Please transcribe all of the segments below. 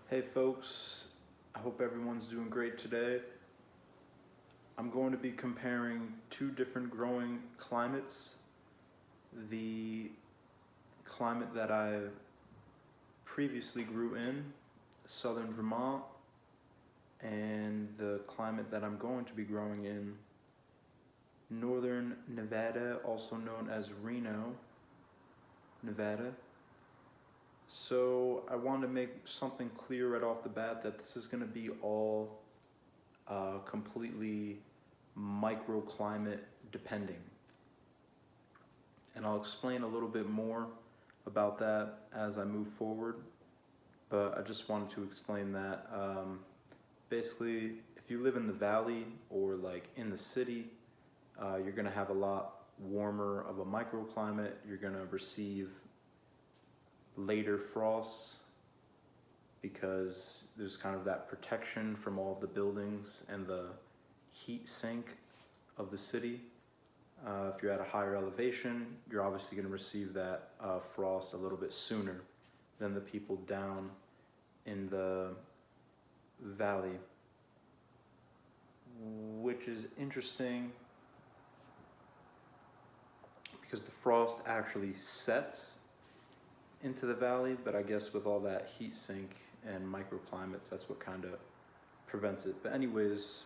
Hey folks, I hope everyone's doing great today. I'm going to be comparing two different growing climates. The climate that I previously grew in, southern Vermont, and the climate that I'm going to be growing in, northern Nevada, also known as Reno, Nevada. So I want to make something clear right off the bat that this is going to be all completely microclimate depending. And I'll explain a little bit more about that as I move forward. But I just wanted to explain that basically, if you live in the valley or like in the city, you're going to have a lot warmer of a microclimate. You're going to receive later frosts because there's kind of that protection from all of the buildings and the heat sink of the city. If you're at a higher elevation, you're obviously going to receive that frost a little bit sooner than the people down in the valley, which is interesting because the frost actually sets into the valley, but I guess with all that heat sink and microclimates, that's what kind of prevents it. But anyways,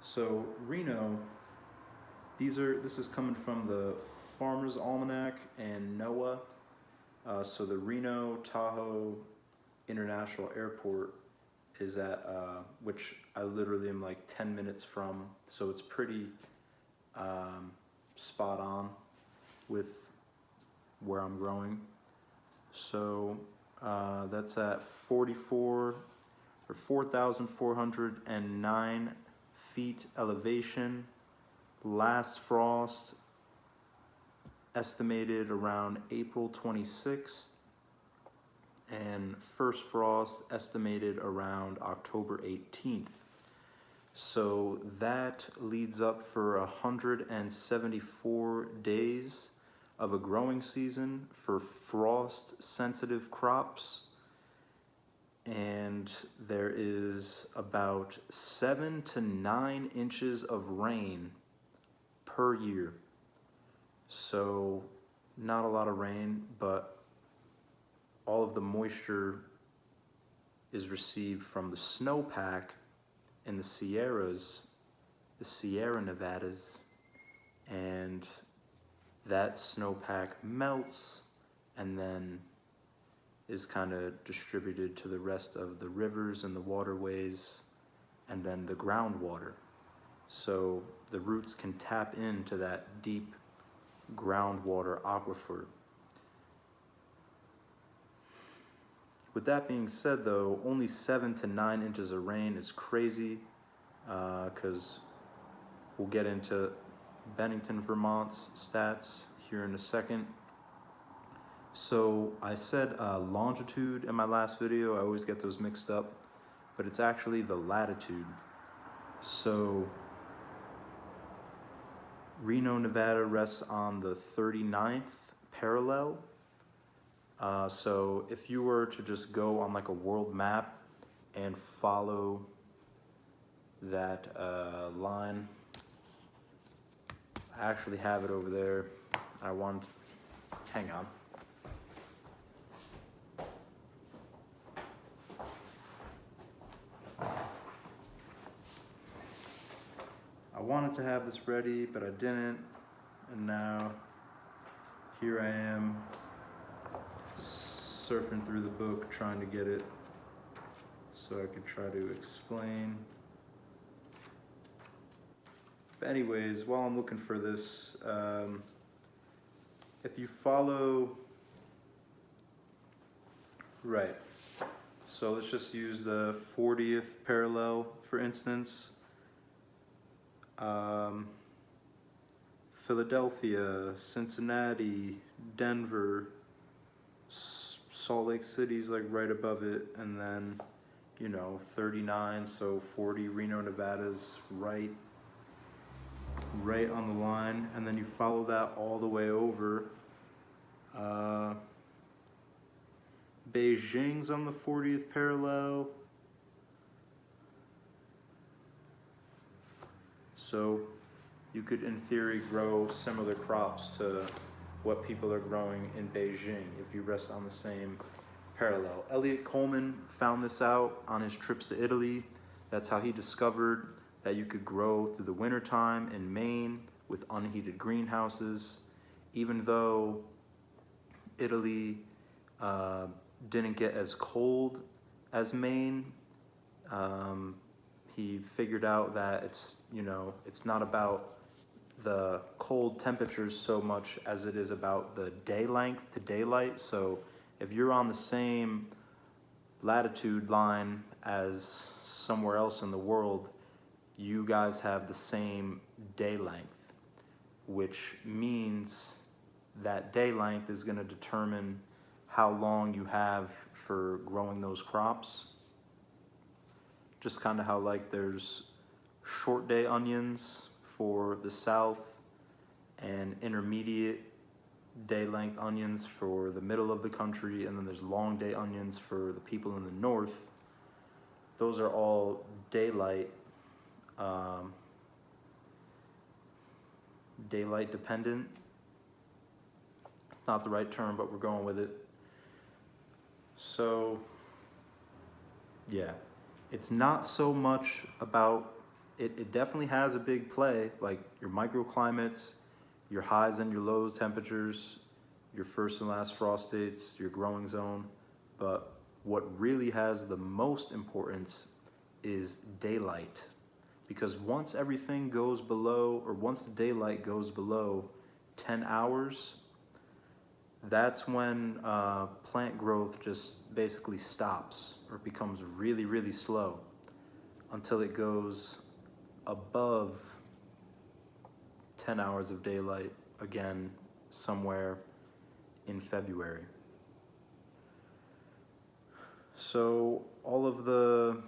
so Reno, this is coming from the Farmer's Almanac and NOAA. So the Reno Tahoe International Airport is at, which I literally am like 10 minutes from, so it's pretty spot on with where I'm growing. So that's at 4,409 feet elevation. Last frost estimated around April 26th, and first frost estimated around October 18th. So that leads up for 174 days of a growing season for frost-sensitive crops, and there is about 7 to 9 inches of rain per year. So not a lot of rain, but all of the moisture is received from the snowpack in the Sierras, the Sierra Nevadas, and that snowpack melts and then is kind of distributed to the rest of the rivers and the waterways and then the groundwater. So the roots can tap into that deep groundwater aquifer. With that being said though, only 7 to 9 inches of rain is crazy because we'll get into Bennington, Vermont's stats here in a second. So I said longitude in my last video. I always get those mixed up, but it's actually the latitude. So Reno, Nevada rests on the 39th parallel. So if you were to just go on like a world map and follow that line, I actually have it over there. Hang on. I wanted to have this ready, but I didn't. And now here I am surfing through the book trying to get it so I could try to explain. But anyways, while I'm looking for this, if you follow, right, so let's just use the 40th parallel for instance. Philadelphia, Cincinnati, Denver, Salt Lake City's like right above it, and then 39, so 40, Reno, Nevada's right on the line, and then you follow that all the way over Beijing's on the 40th parallel. So you could, in theory, grow similar crops to what people are growing in Beijing if you rest on the same parallel. Elliot Coleman found this out on his trips to Italy. That's how he discovered that you could grow through the wintertime in Maine with unheated greenhouses. Even though Italy didn't get as cold as Maine, he figured out that it's not about the cold temperatures so much as it is about the day length to daylight. So if you're on the same latitude line as somewhere else in the world, you guys have the same day length, which means that day length is going to determine how long you have for growing those crops. Just kind of how like there's short day onions for the south and intermediate day length onions for the middle of the country, and then there's long day onions for the people in the north. Those are all daylight dependent. It's not the right term, but we're going with it. So yeah, it's not so much about it definitely has a big play, like your microclimates, your highs and your lows temperatures, your first and last frost dates, your growing zone. But what really has the most importance is daylight. Because once everything goes below, or once the daylight goes below 10 hours, that's when plant growth just basically stops or becomes really, really slow until it goes above 10 hours of daylight again somewhere in February. So all of the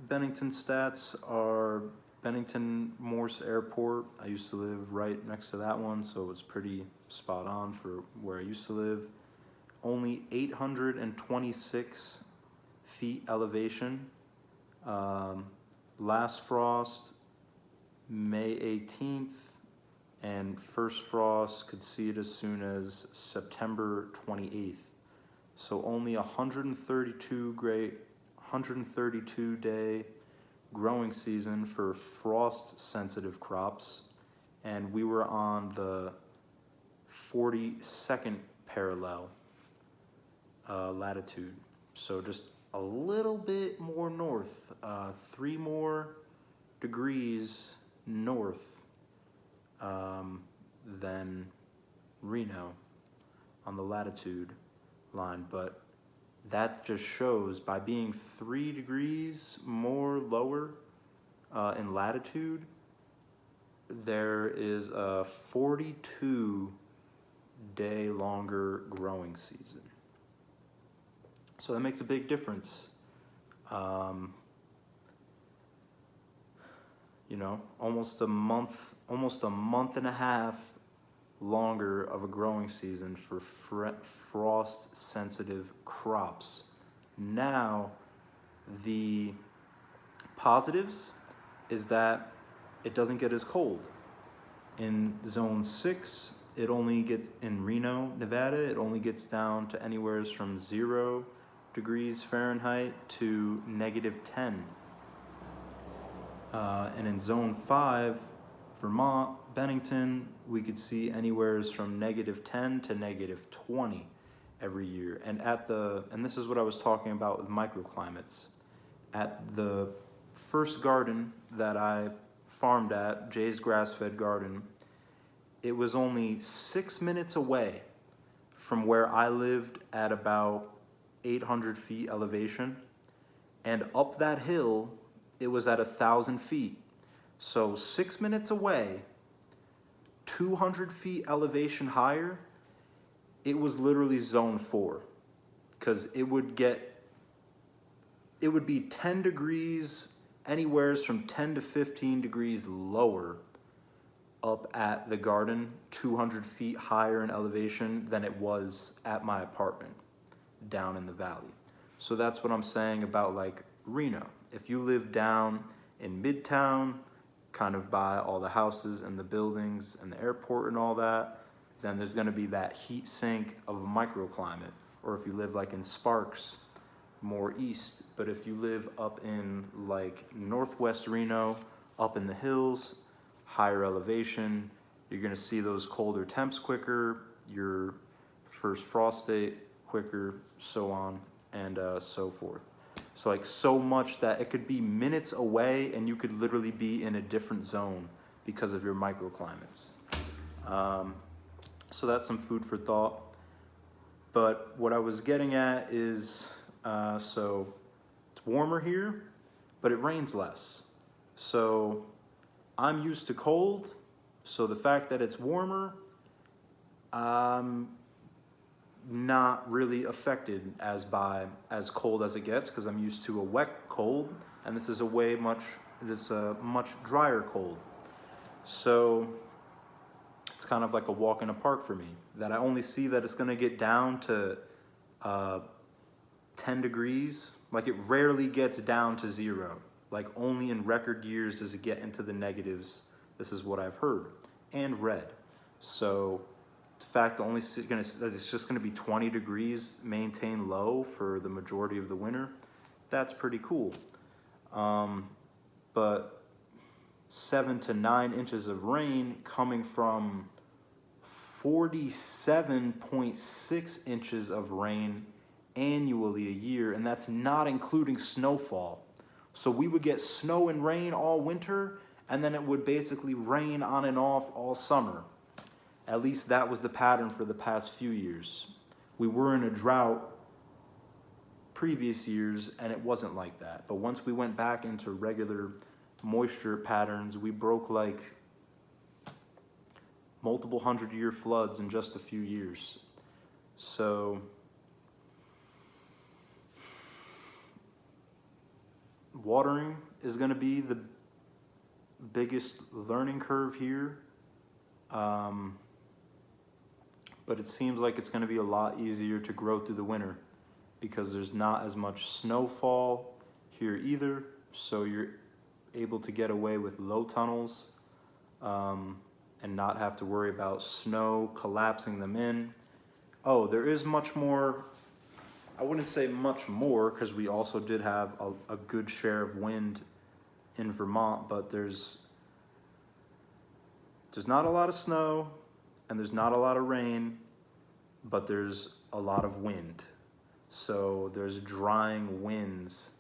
Bennington stats are Bennington Morse Airport. I used to live right next to that one, so it's pretty spot on for where I used to live. Only 826 feet elevation. Last frost, May 18th, and first frost could see it as soon as September 28th. So only 132 day growing season for frost sensitive crops, and we were on the 42nd parallel latitude. So just a little bit more north, 3 more degrees north than Reno on the latitude line. But that just shows by being 3 degrees more lower in latitude, there is a 42 day longer growing season. So that makes a big difference. Almost a month and a half longer of a growing season for frost sensitive crops. Now, the positives is that it doesn't get as cold. In zone 6, in Reno, Nevada, it only gets down to anywhere from 0 degrees Fahrenheit to -10. And in zone 5, Vermont, Bennington, we could see anywhere from -10 to -20 every year. And this is what I was talking about with microclimates. At the first garden that I farmed at, Jay's Grass-Fed Garden, it was only 6 minutes away from where I lived at about 800 feet elevation. And up that hill, it was at 1,000 feet. So 6 minutes away, 200 feet elevation higher, it was literally zone 4. Because it would be 10 degrees, anywhere from 10 to 15 degrees lower up at the garden, 200 feet higher in elevation than it was at my apartment. down in the valley. So that's what I'm saying about like Reno. If you live down in Midtown, kind of by all the houses and the buildings and the airport and all that, then there's going to be that heat sink of a microclimate. Or if you live like in Sparks, more east. But if you live up in like northwest Reno, up in the hills, higher elevation, you're going to see those colder temps quicker, your first frost date quicker, so on and so forth. So like so much that it could be minutes away and you could literally be in a different zone because of your microclimates. So that's some food for thought. But what I was getting at is, so it's warmer here, but it rains less. So I'm used to cold, so the fact that it's warmer, I'm not really affected as cold as it gets, because I'm used to a wet cold, and this is a much drier cold. So it's kind of like a walk in the park for me, that I only see that it's gonna get down to 10 degrees. Like it rarely gets down to 0. Like only in record years does it get into the negatives. This is what I've heard and read. So the fact that it's just gonna be 20 degrees maintained low for the majority of the winter, that's pretty cool. But 7 to 9 inches of rain coming from 47.6 inches of rain annually a year, and that's not including snowfall. So we would get snow and rain all winter, and then it would basically rain on and off all summer. At least that was the pattern for the past few years. We were in a drought previous years, and it wasn't like that. But once we went back into regular moisture patterns, we broke like multiple 100-year floods in just a few years. So watering is going to be the biggest learning curve here. But it seems like it's going to be a lot easier to grow through the winter because there's not as much snowfall here either. So you're able to get away with low tunnels and not have to worry about snow collapsing them in. Oh, there is much more. I wouldn't say much more because we also did have a good share of wind in Vermont, but there's not a lot of snow and there's not a lot of rain, but there's a lot of wind. So there's drying winds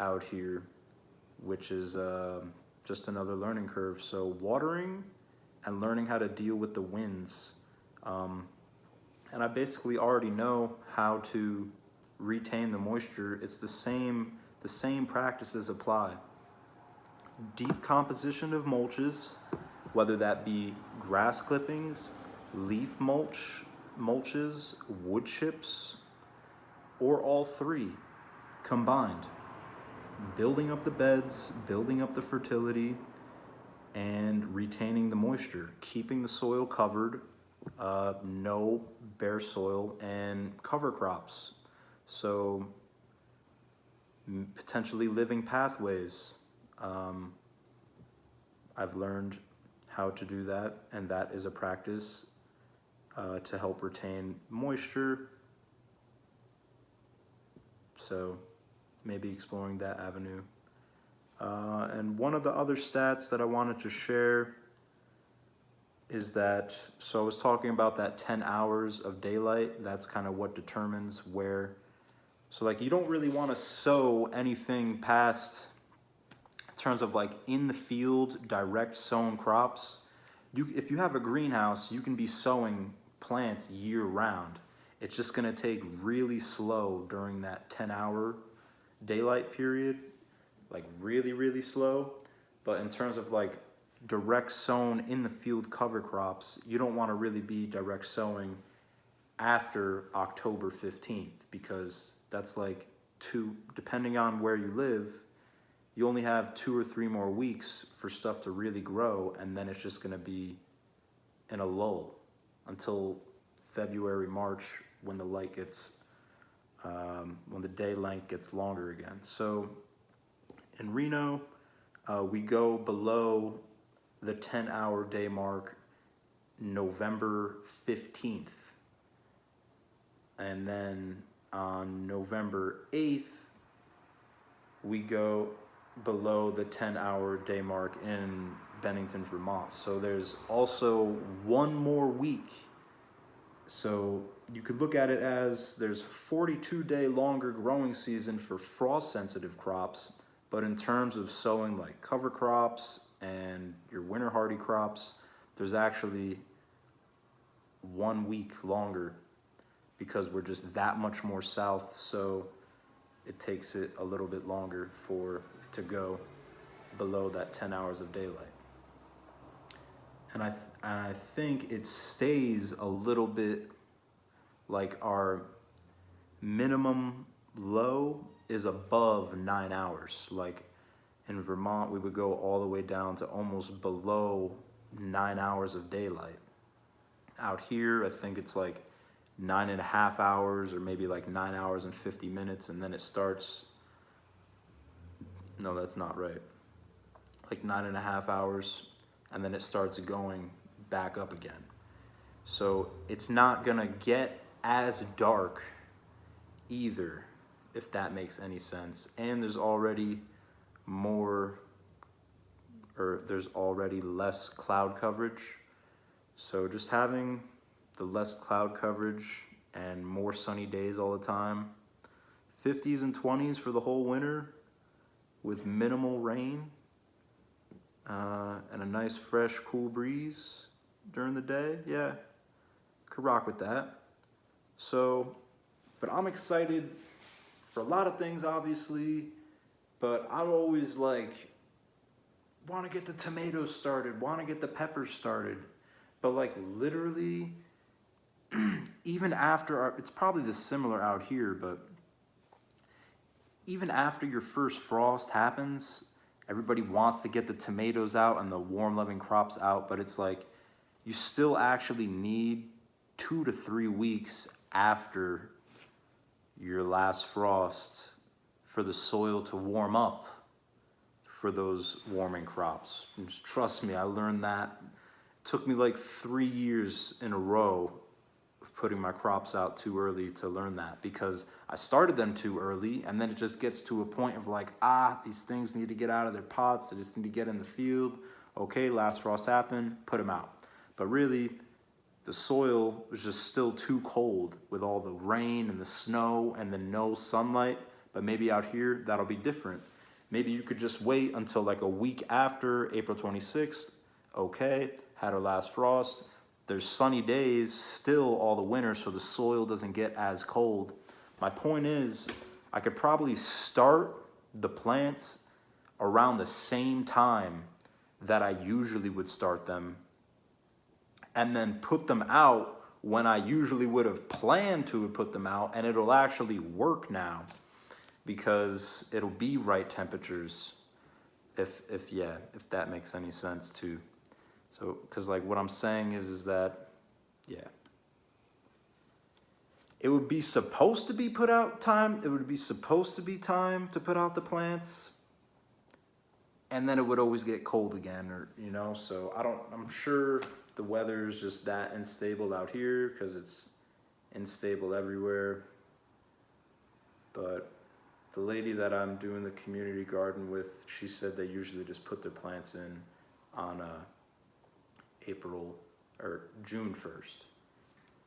out here, which is just another learning curve. So watering and learning how to deal with the winds. And I basically already know how to retain the moisture. It's the same practices apply. Deep composition of mulches, whether that be grass clippings, leaf mulches, wood chips, or all three combined. Building up the beds, building up the fertility, and retaining the moisture, keeping the soil covered, no bare soil, and cover crops. So potentially living pathways. I've learned how to do that, and that is a practice to help retain moisture. So maybe exploring that avenue. And one of the other stats that I wanted to share is that, so I was talking about that 10 hours of daylight, that's kind of what determines where, so like you don't really want to sow anything past, in terms of like in the field, direct sown crops. If you have a greenhouse, you can be sowing plants year round. It's just going to take really slow during that 10-hour daylight period, like really, really slow. But in terms of like direct sown in the field cover crops, you don't want to really be direct sowing after October 15th, because that's like depending on where you live, you only have 2 or 3 more weeks for stuff to really grow, and then it's just going to be in a lull until February, March, when the light gets when the day length gets longer again. So in Reno, we go below the 10-hour day mark November 15th. And then on November 8th, we go below the 10-hour day mark in Bennington, Vermont. So there's also one more week. So you could look at it as there's 42-day longer growing season for frost-sensitive crops, but in terms of sowing like cover crops and your winter hardy crops, there's actually 1 week longer because we're just that much more south, so it takes it a little bit longer for it to go below that 10 hours of daylight. And I think it stays a little bit like our minimum low is above 9 hours. Like in Vermont, we would go all the way down to almost below 9 hours of daylight. Out here, I think it's like 9.5 hours or maybe like 9 hours and 50 minutes. And then it starts, no, that's not right. Like 9.5 hours. And then it starts going back up again. So it's not gonna get as dark either, if that makes any sense. And there's already less cloud coverage. So just having the less cloud coverage and more sunny days all the time, 50s and 20s for the whole winter with minimal rain, and a nice fresh cool breeze during the day, yeah, could rock with that. So, but I'm excited for a lot of things, obviously, but I always like want to get the tomatoes started, want to get the peppers started, but like literally even after it's probably the similar out here, but even after your first frost happens, everybody wants to get the tomatoes out and the warm loving crops out, but it's like you still actually need 2 to 3 weeks after your last frost for the soil to warm up for those warming crops. And just trust me, I learned that. It took me like 3 years in a row of putting my crops out too early to learn that, because I started them too early, and then it just gets to a point of like, these things need to get out of their pots, they just need to get in the field. Okay, last frost happened, put them out. But really, the soil was just still too cold with all the rain and the snow and the no sunlight. But maybe out here, that'll be different. Maybe you could just wait until like a week after April 26th. Okay, had our last frost. There's sunny days still all the winter, so the soil doesn't get as cold. My point is, I could probably start the plants around the same time that I usually would start them, and then put them out when I usually would have planned to have put them out, and it'll actually work now because it'll be right temperatures, if that makes any sense too. So, because like what I'm saying is that, yeah, it would be supposed to be put out time. It would be supposed to be time to put out the plants, and then it would always get cold again, or So I'm sure the weather is just that unstable out here because it's unstable everywhere. But the lady that I'm doing the community garden with, she said they usually just put their plants in on April or June 1st,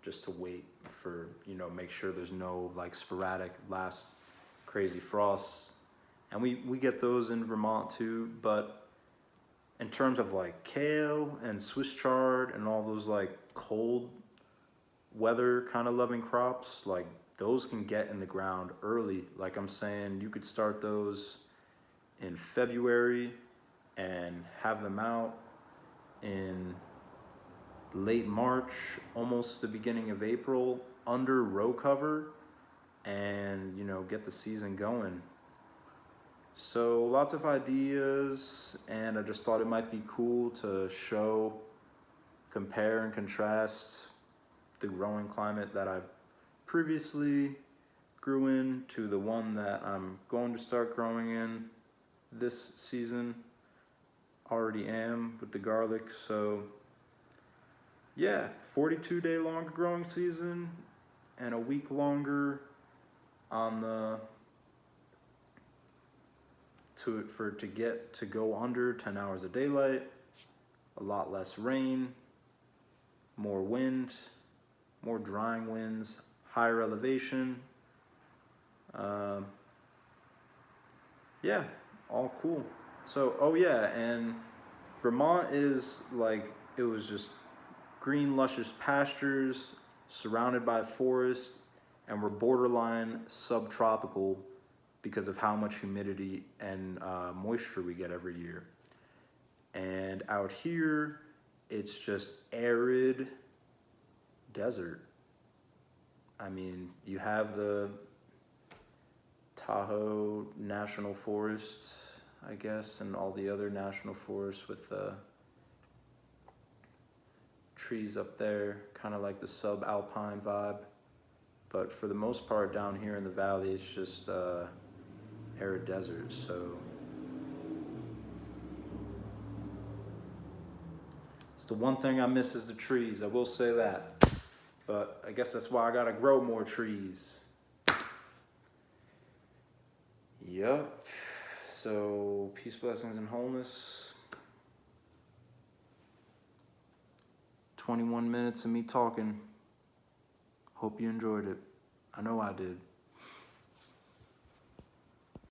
just to wait for, make sure there's no like sporadic last crazy frosts. And we get those in Vermont too, but in terms of like kale and Swiss chard and all those like cold weather kind of loving crops, like those can get in the ground early. Like I'm saying, you could start those in February and have them out in late March, almost the beginning of April, under row cover, and get the season going. So lots of ideas, and I just thought it might be cool to compare and contrast the growing climate that I've previously grew in to the one that I'm going to start growing in this season. Already am with the garlic. So yeah, 42-day longer growing season and a week longer on the to go under 10 hours of daylight, a lot less rain, more wind, more drying winds, higher elevation. Yeah, all cool. So, oh yeah, and Vermont is like, it was just green, luscious pastures surrounded by forest, and we're borderline subtropical because of how much humidity and moisture we get every year. And out here, it's just arid desert. I mean, you have the Tahoe National Forest, I guess, and all the other national forests with the trees up there, kind of like the subalpine vibe. But for the most part down here in the valley, it's just arid desert. So it's the one thing I miss is the trees, I will say that. But I guess that's why I gotta grow more trees. Yup. So peace, blessings, and wholeness. 21 minutes of me talking. Hope you enjoyed it. I know I did.